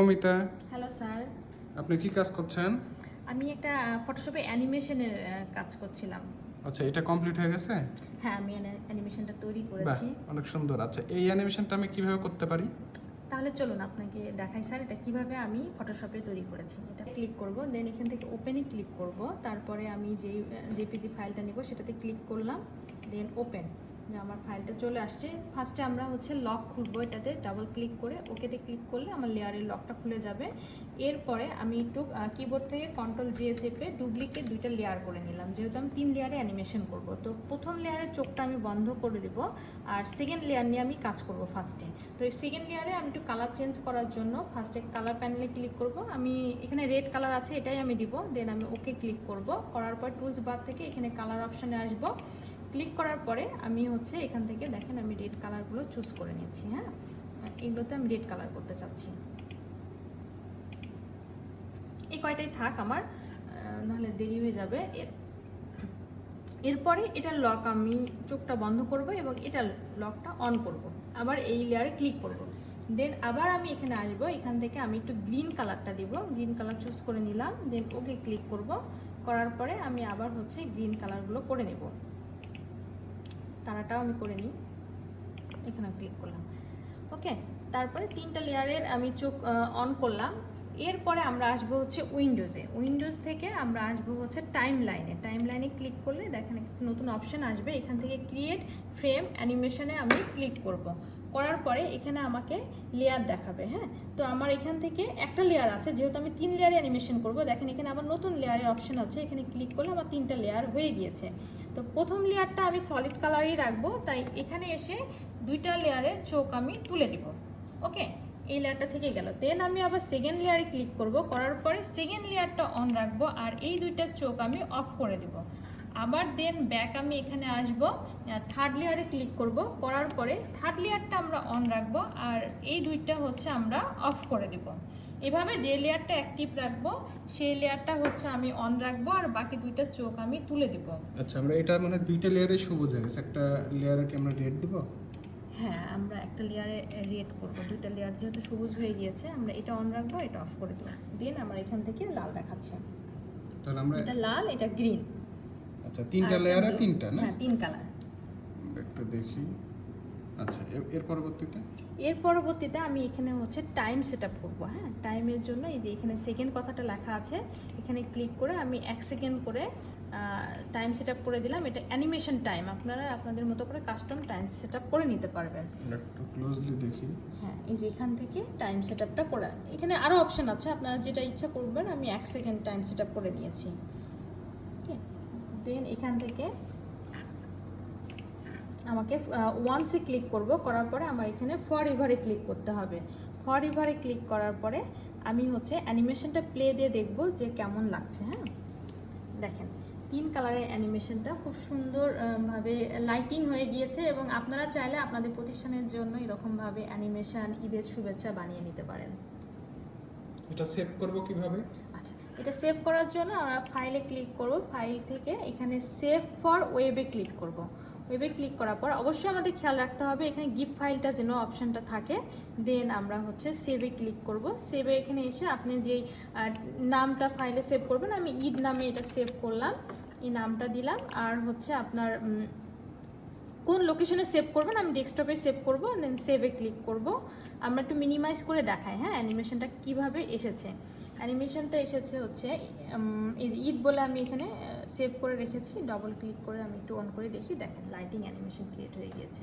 Amita, hello sir. আপনি কি কাজ করছেন? আমি একটা ফটোশপে অ্যানিমেশনের কাজ করছিলাম। আচ্ছা, এটা কমপ্লিট হয়ে গেছে? হ্যাঁ, আমি অ্যানিমেশনটা তৈরি বাহ, করেছি। অনেক সুন্দর। আচ্ছা, এই অ্যানিমেশনটা আমি কিভাবে করতে পারি? তাহলে চলুন আপনাকে দেখাই স্যার এটা কিভাবে আমি ফটোশপে তৈরি করেছি। এটা ক্লিক করব, দেন এখান থেকে ওপেনে ক্লিক করব, তারপরে আমি যেই জেপিজি ফাইলটা নেব সেটাতে ক্লিক করলাম, দেন ওপেন। যে আমার ফাইলটা চলে আসছে। ফার্স্টে আমরা লক খুলবো, এটাতে ডাবল ক্লিক করে ওকেতে ক্লিক করলে আমার লেয়ারের লকটা খুলে যাবে। এরপরে আমি একটু কিবোর্ড থেকে কন্ট্রোল-J চেপে ডুপ্লিকেট 2টা লেয়ার করে নিলাম, যেহেতু আমি 3 লেয়ারে অ্যানিমেশন করব। তো প্রথম লেয়ারের চোখটা আমি বন্ধ করে দেব, আর সেকেন্ড লেয়ার নিয়ে আমি কাজ করব ফার্স্টে। তো এই সেকেন্ড লেয়ারে আমি একটু কালার চেঞ্জ করার জন্য ফার্স্টে কালার প্যানেলে ক্লিক করব। আমি এখানে রেড কালার আছে, এটাই আমি দিব। দেন আমি ওকে ক্লিক করব, করার পর টুলস বার থেকে এখানে কালার অপশানে আসব। ক্লিক করার পরে আমি এখান থেকে দেখেন আমি রেড কালারগুলো চুজ করে নিচ্ছি। হ্যাঁ, এগুলোতে আমি রেড কালার করতে চাচ্ছি। এই কয়টাই থাক আমার, নাহলে দেরি হয়ে যাবে। এরপরে এটা লক, আমি চোখটা বন্ধ করব এবং এটা লকটা অন করব। আবার এই লেয়ারে ক্লিক করব, দেন আবার আমি এখানে আসব। এখান থেকে আমি একটু গ্রিন কালারটা দিব, গ্রিন কালার চুজ করে নিলাম। দেন ওকে ক্লিক করব, করার পরে আমি আবার গ্রিন কালারগুলো করে নেব। তারাটাও আমি করে নিই, এখানে ক্লিক করলাম। ওকে, তারপরে 3টা লেয়ারের আমি চোখ অন করলাম। এরপরে আমরা আসবো উইন্ডোজে। উইন্ডোজ থেকে আমরা আসবো টাইম লাইনে ক্লিক করলে দেখেন একটা নতুন অপশান আসবে। এখান থেকে ক্রিয়েট ফ্রেম অ্যানিমেশনে আমি ক্লিক করব। করার পরে এখানে আমাকে লেয়ার দেখাবে। হ্যাঁ, তো আমার এখান থেকে একটা লেয়ার আছে, যেহেতু আমি 3 লেয়ারে অ্যানিমেশন করব। দেখেন এখানে আবার নতুন লেয়ারের অপশান আছে, এখানে ক্লিক করলে আমার 3টা লেয়ার হয়ে গিয়েছে। তো প্রথম লেয়ারটা আমি সলিড কালারই রাখবো, তাই এখানে এসে 2টা লেয়ারের চোখ আমি তুলে দিব। ওকে, এই লেয়ারটা থেকে গেল। দেন আমি আবার সেকেন্ড লেয়ারে ক্লিক করব, করার পরে সেকেন্ড লেয়ারটা অন রাখবো আর এই 2টা চোখ আমি অফ করে দেব। আবার দেন ব্যাক আমি এখানে আসব, থার্ড লেয়ারে ক্লিক করব, করার পরে থার্ড লেয়ারটা আমরা অন রাখবো আর এই 2টা আমরা অফ করে দেব। এভাবে যে লেয়ারটা অ্যাক্টিভ রাখবো সেই লেয়ারটা আমি অন রাখবো আর বাকি 2টা চোখ আমি তুলে দেব। আচ্ছা, আমরা এটা মানে 2টা লেয়ারে সবুজ হয়ে গেছে, একটা লেয়ারে কি আমরা রেড দেব? হ্যাঁ, আমরা একটা লেয়ারে রেড করব। 2টা লেয়ার যেহেতু সবুজ হয়ে গিয়েছে, আমরা এটা অন রাখবো, এটা অফ করে দেবো। দেন আমার এখান থেকে লাল দেখাচ্ছে, তাহলে আমরা এটা লাল, এটা গ্রিন। আচ্ছা, 3টা লেয়ারে 3টা না? হ্যাঁ, 3 কালার। একটু দেখি। আচ্ছা, এর পরবর্তীতে আমি এখানে টাইম সেট আপ করবো। হ্যাঁ, টাইমের জন্য এই যে এখানে সেকেন্ড কথাটা লেখা আছে, এখানে ক্লিক করে আমি 1 সেকেন্ড করে টাইম সেট আপ করে দিলাম। এটা অ্যানিমেশন টাইম, আপনারা আপনাদের মতো করে কাস্টম টাইম সেট আপ করে নিতে পারবেন। একটু ক্লোজলি দেখি। হ্যাঁ, এই যে এখান থেকে টাইম সেট আপটা করা, এখানে আরও অপশান আছে, আপনারা যেটা ইচ্ছা করবেন। আমি 1 সেকেন্ড টাইম সেট আপ করে নিয়েছি। ওকে, দেন এখান থেকে আমাকে ওয়ান্সে ক্লিক করব, করার পরে আমার এখানে ফর এভারে ক্লিক করতে হবে। ফর এভারে ক্লিক করার পরে আমি অ্যানিমেশনটা প্লে দিয়ে দেখব যে কেমন লাগছে। হ্যাঁ, দেখেন 3 কালারের অ্যানিমেশনটা খুব সুন্দরভাবে লাইটিং হয়ে গিয়েছে এবং আপনারা চাইলে আপনাদের প্রতিষ্ঠানের জন্য এরকমভাবে অ্যানিমেশন ঈদের শুভেচ্ছা বানিয়ে নিতে পারেন। এটা সেভ করব কিভাবে? আচ্ছা, এটা সেভ করার জন্য আমরা ফাইলে ক্লিক করব, ফাইল থেকে এখানে সেভ ফর ওয়েবে ক্লিক করব। ওয়েবে ক্লিক করার পর অবশ্যই আমাদের খেয়াল রাখতে হবে এখানে গিফট ফাইলটা যেন অপশানটা থাকে। দেন আমরা সেভে ক্লিক করব। সেভে এখানে এসে আপনি যেই নামটা ফাইলে সেভ করবেন, আমি ঈদ নামে এটা সেভ করলাম, এই নামটা দিলাম। আর আপনার কোন লোকেশনে সেভ করবেন, আমি ডেস্কটপে সেভ করব। দেন সেভে ক্লিক করব। আমরা একটু মিনিমাইজ করে দেখাই হ্যাঁ অ্যানিমেশনটা কিভাবে এসেছে। অ্যানিমেশনটা এসেছে ঈদ বলে আমি এখানে সেভ করে রেখেছি। ডবল ক্লিক করে আমি একটু অন করে দেখি, দেখেন লাইটিং অ্যানিমেশন ক্রিয়েট হয়ে গিয়েছে।